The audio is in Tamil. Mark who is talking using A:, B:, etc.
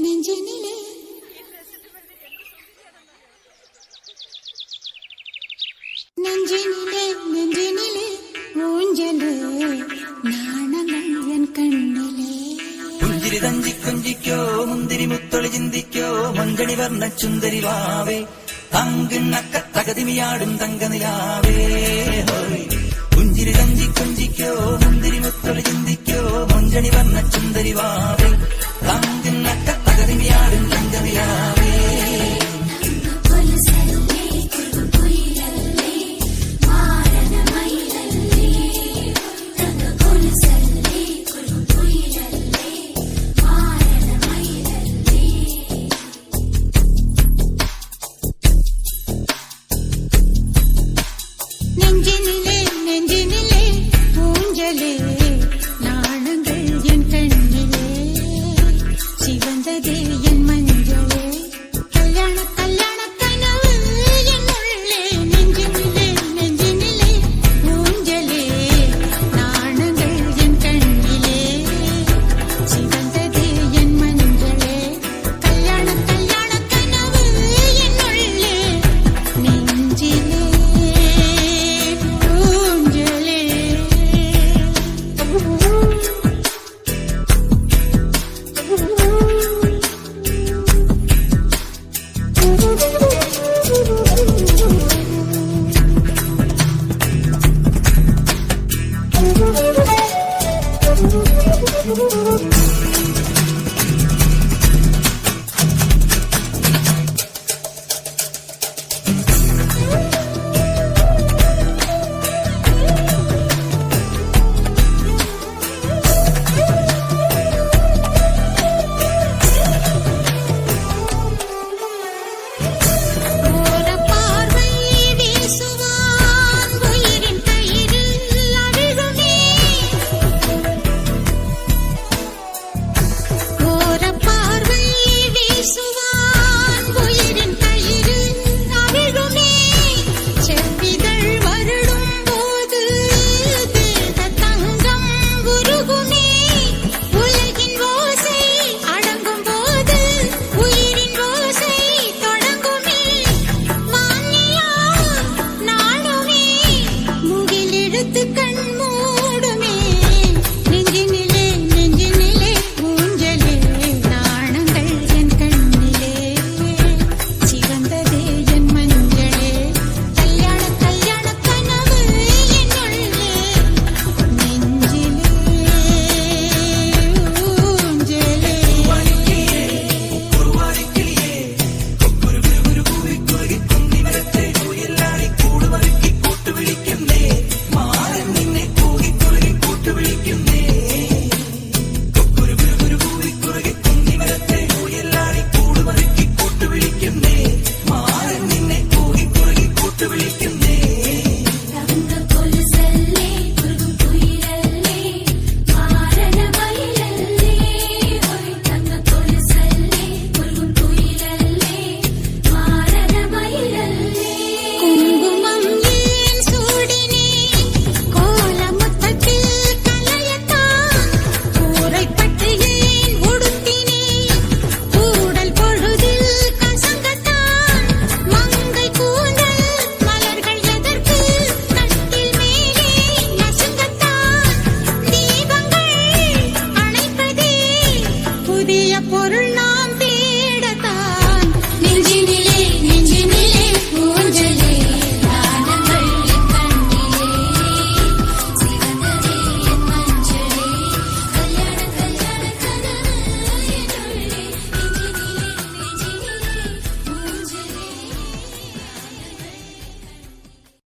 A: நெஞ்சினிலே நெஞ்சினிலே நெஞ்சினிலே ஊஞ்சலே நாணங்கள் என் கண்ணிலே
B: പുഞ്ചിരി തഞ്ചി കൊഞ്ചിക്കോ മുന്തിരി മുത്തൊളി ചിന്തിക്കോ മഞ്ചണി വർണ്ണ ചുന്ദരി വാവേ തങ്കിണ്ണക്ക തകതിമിയാടും തങ്കനിലാവേ പുഞ്ചിരി തഞ്ചി കൊഞ്ചിക്കോ മുന്തിരി മുത്തൊളി ചിന്തിക്കോ മഞ്ചണി വർണ്ണ ചുന്ദരി വാവേ തങ്കിണ്ണക്ക തകതിമിയാടും തങ്കനിലാവേ
A: நெஞ்சினிலே நெஞ்சினிலே ஊஞ்சலே நாணங்கள் என் கண்ணிலே சிவந்ததே என் மஞ்சளே கல்யாண கல்யாண கனவு என் உள்ளே நெஞ்சினிலே நெஞ்சினிலே ஊஞ்சலே நாணங்கள் என் கண்ணிலே சிவந்ததே என் மஞ்சளே கல்யாண கல்யாண கனவு என் உள்ளே நெஞ்சிலே பொருள் நாம் தேடத்தான் நெஞ்சினிலே